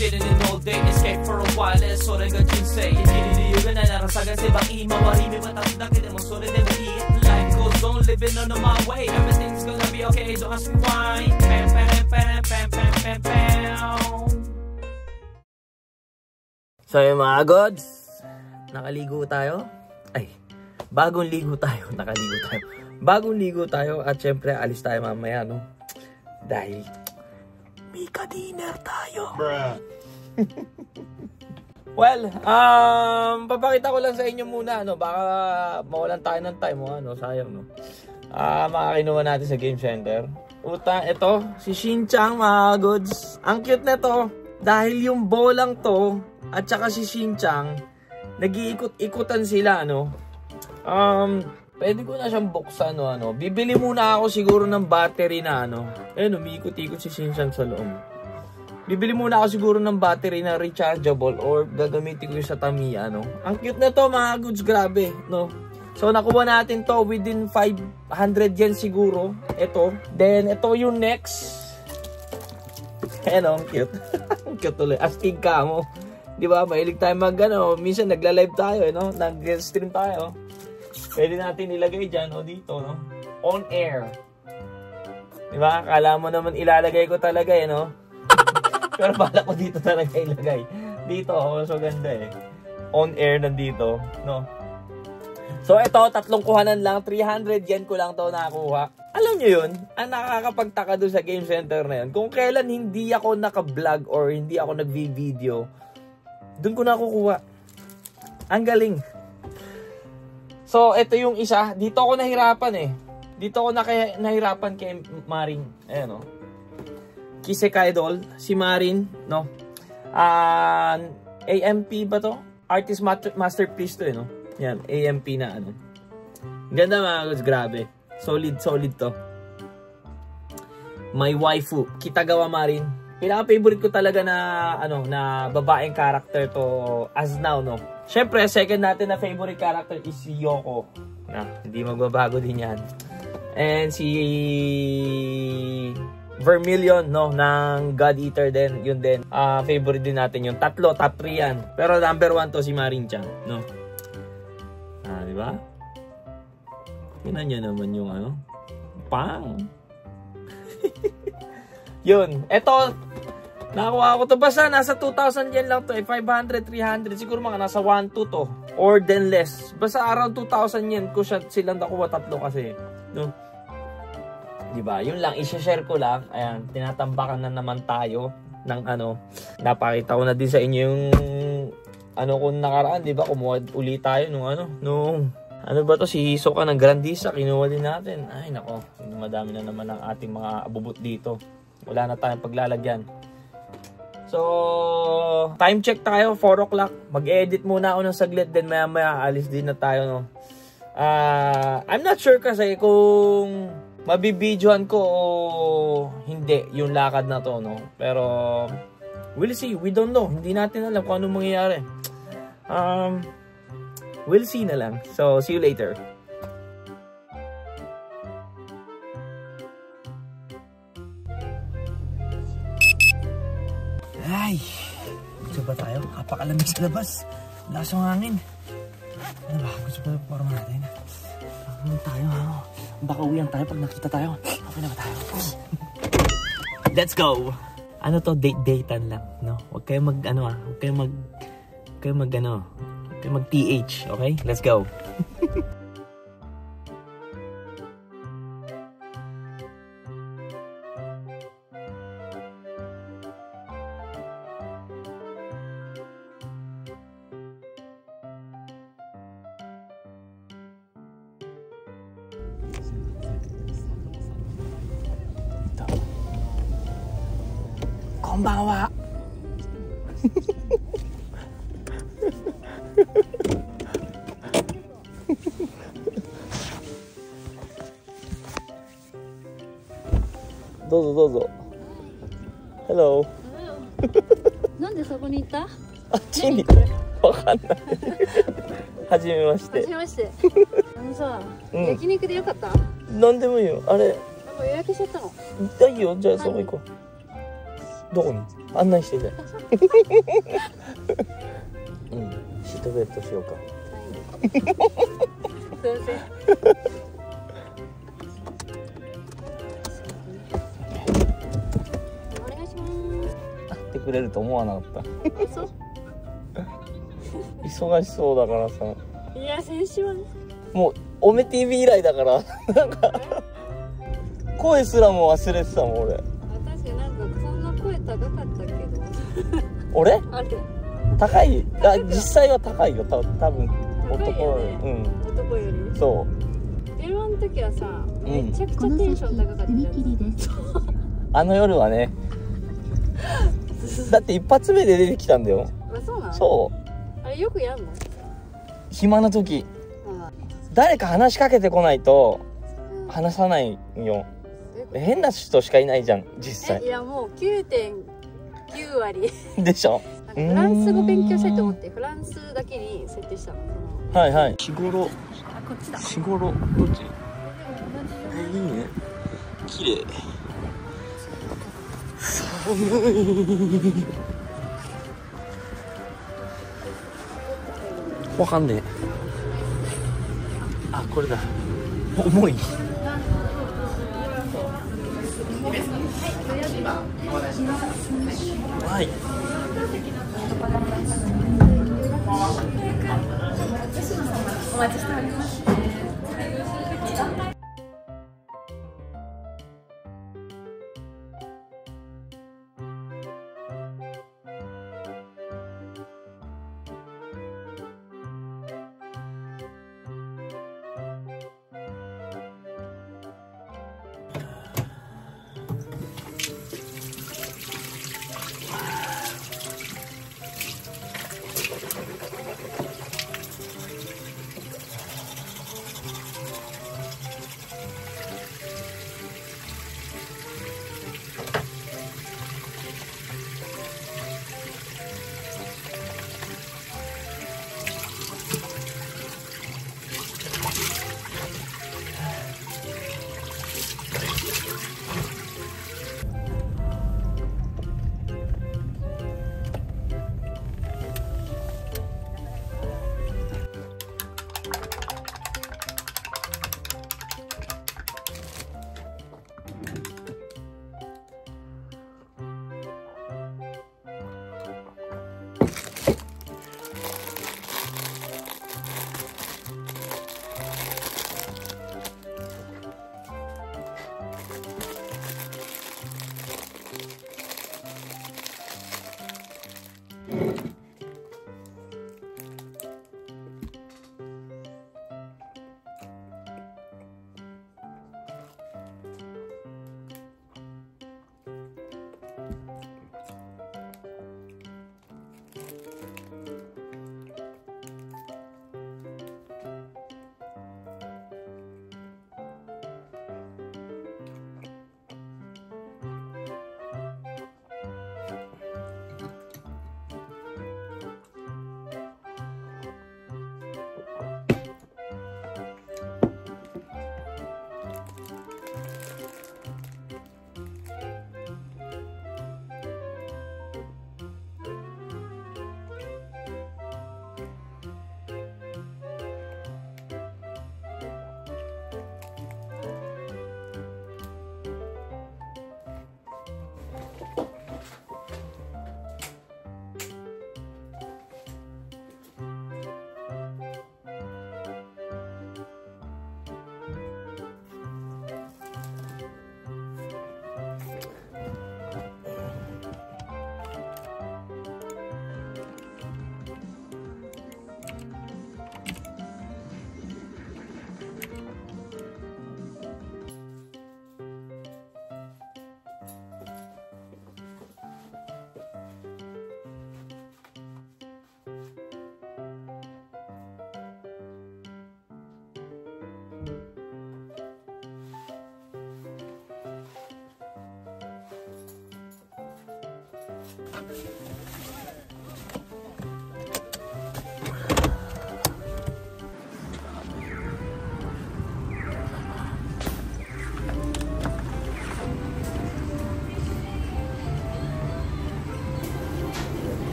chilling in all day, escape for a while, それが人生。生きる理由がないなら探せばいい。周り見渡すだけでもそれでもいい。Life goes on, living on my way. Everything's gonna be okay, don't ask me why. Pam, pam, pam, pam, pam, pam, pam. So yung mga gods, nakaligo tayo. Ay, bagong ligo tayo. Nakaligo tayo. Bagong ligo tayo at syempre alis tayo mamaya, no? Dahil may ka-dinner tayo. Bruh. Well, papakita ko lang sa inyo muna, no? Baka mawalan tayo ng time, ano? Sayang, no? Makakinuha natin sa game center. Utang, ito, si Shin-chan, mga gods. Ang cute na to. Dahil yung bolang to, at saka si Shin-chan, nag-iikot-ikutan sila, ano? Pwede ko na siyang buksan, ano? Bibili muna ako siguro ng battery na, ano? Ayun, umiikot-ikot si Shin-chan sa loob. Bibili muna ako siguro ng battery na rechargeable or gagamitin ko yung sa Tamiya, no? Ang cute na to, mga goods, grabe, no? So, nakuha natin to within 500 yen siguro. Ito. Then, ito yung next. Ayan, ang cute. Ang cute tuloy. Astig ka mo. Diba? Mahilig tayo ano, minsan nagla-live tayo, no? Nag-stream tayo. Pwede natin ilagay dyan, o dito, no? On air. Diba? Akala mo naman ilalagay ko talaga, no? Pero bala ko dito talaga ilagay. Dito, so ganda eh. On air nandito, no? So, ito, tatlong kuhanan lang. 300 yen ko lang to nakuha. Alam nyo yun, ang nakakapagtaka doon sa game center na yun, kung kailan hindi ako naka-vlog or hindi ako nag-video, doon ko nakukuha. Ang galing. So, ito yung isa. Dito ako nahirapan eh. Dito ako nahirapan kay Marin. Ayan o. Kisekai Doll. Si Marin, no? AMP ba to? Artist Masterpiece to eh, no? Yan, AMP na ano. Ganda mga guys, grabe. Solid to. My waifu, Kitagawa Marin. Pinaka-favorite ko talaga na ano, na babaeng character to as now, no. Syempre, second natin na favorite character is si Yoko. Na, hindi magbabago din 'yan. And si Vermilion, no, ng God Eater din, yun din. Favorite din natin yung tatlo, top 3 yan. Pero number 1 to si Marin-chan, no. Di ba? Tingnan nyo naman yung ano. Pang! Yun. Eto, nakuha ko to. Basta nasa 2,000 yen lang to. 500, 300. Siguro mga nasa 1, 2 to. Or then less. Basta around 2,000 yen ko silang nakuha tatlo kasi. No? Diba? Yun lang. I-share ko lang. Ayan. Tinatambakan na naman tayo ng ano. Napakita ko na din sa inyo yung ano kung nakaraan. Diba? Kumuha ulit tayo nung ano. Ano ba to? Si Hisoka ng Grandisa. Kinuha din natin. Ay nako. Madami na naman ang ating mga abubot dito. Wala na tayong paglalagyan. So, time check tayo. 4 o'clock. Mag-edit muna ako ng saglit. Then maya alis din na tayo. No? I'm not sure kasi kung mabibidyohan ko o hindi yung lakad na to. No? Pero, we'll see. We don't know. Hindi natin alam kung anong mangyayari. We'll see na lang. So, see you later. Ay! Gusto ba tayo? Kapakalamig sa labas. Lakas ng hangin. Ano ba? Gusto ba yung forma natin? Ano tayo? Baka uwihan tayo pag nakita tayo. Okay na ba tayo? Let's go! Ano to? Date-datean lang. No? Huwag kayo mag-ano Huwag kayo mag-TH, okay? Let's go. Ito. Konbanwa. Dozo. Hello. Nandeそこにいた? あっちにわかんない。はじめまして。はじめまして。さ、焼肉でよかった？なんでもいいよ。あれ。なんか予約しちゃったの？いいよ。じゃあそこ行こう。どこに案内しててうんシートベルトしようかすいません。お願いします。会ってくれると思わなかったそう。忙しそうだからさいや、先週はね。もうおめ TV 以来だからなんか声すらも忘れてたもん俺。確かになんかそんな声高かったけど。俺あれ。高い実際は高いよ多分男より、男より。そう電話の時はさ、めちゃくちゃテンション高かったじゃん。あの夜はねだって一発目で出てきたんだよ。あ、そうなの？そうあれよくやんの？暇な時誰か話しかけてこないと話さないよ。変な人しかいないじゃん実際。いやもう 9.9 割でしょ。フランス語勉強したいと思ってフランスだけに設定したの。はいはい。日頃あ、こっちだ。日頃どっち？いいね。綺麗。寒い。わかんねえ。あ、これだ。重い。はい。お待ちしております。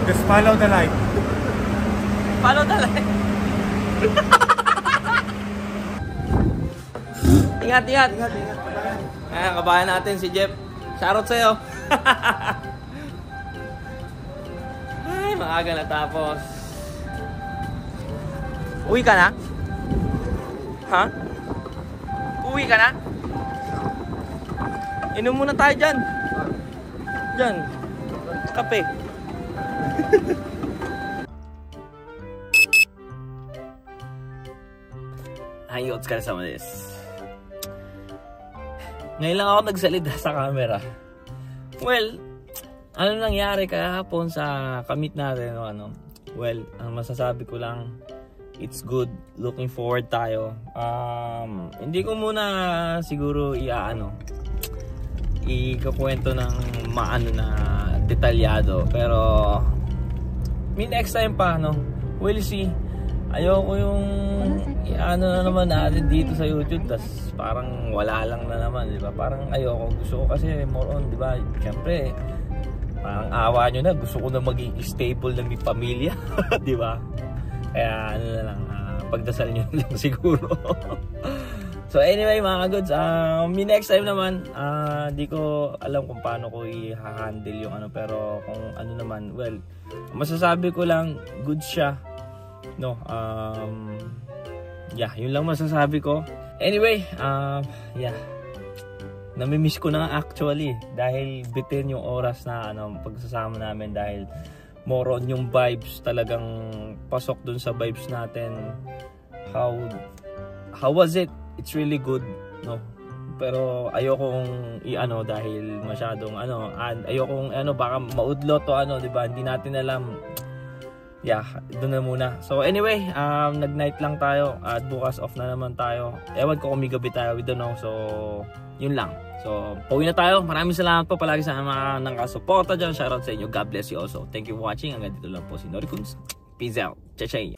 Just follow the light. Follow the light. Ingat. Ayan, kabayan natin si Jeff. Shoutout sa'yo. Ay, maaga na tapos. Uwi ka na? Ha? Uwi ka na? Inom muna tayo dyan. Dyan. Kape. Hi, what's ka sama this? Ngayon lang ako nagsalita sa camera. Well, ano nangyari kahapon sa kamit natin? Well, ang masasabi ko lang, it's good. Looking forward tayo. Hindi ko muna siguro ikakwento ng maano na detalyado. Pero, next time pa, we'll see. Ayoko yung na naman natin dito sa YouTube, tas parang wala lang na naman, di ba? Parang ayoko, gusto ko kasi more on, di ba? Siyempre, parang awa nyo na, gusto ko na maging stable na may pamilya, di ba? Kaya na lang, pagdasal nyo lang siguro. So anyway mga goods, next time naman, di ko alam kung paano ko i-handle yung pero kung ano naman, well, masasabi ko lang, good siya. Yun lang masasabi ko. Anyway, namimiss ko na actually dahil bitin yung oras na pagsasama namin, dahil more on yung vibes, talagang pasok dun sa vibes natin. How was it? It's really good, pero ayokong dahil masyadong ayokong baka maudlo to, di ba? Hindi natin alam. Doon na muna. So anyway, nag-night lang tayo at bukas off na naman tayo. Ewan ko kung may gabi tayo, we don't know. So, yun lang. So, pauwi na tayo. Maraming salamat po palagi sa mga nakasuporta dyan. Shoutout sa inyo. God bless you also. Thank you for watching. Hanggang dito lang po si Norikuns. Peace out. Chachay.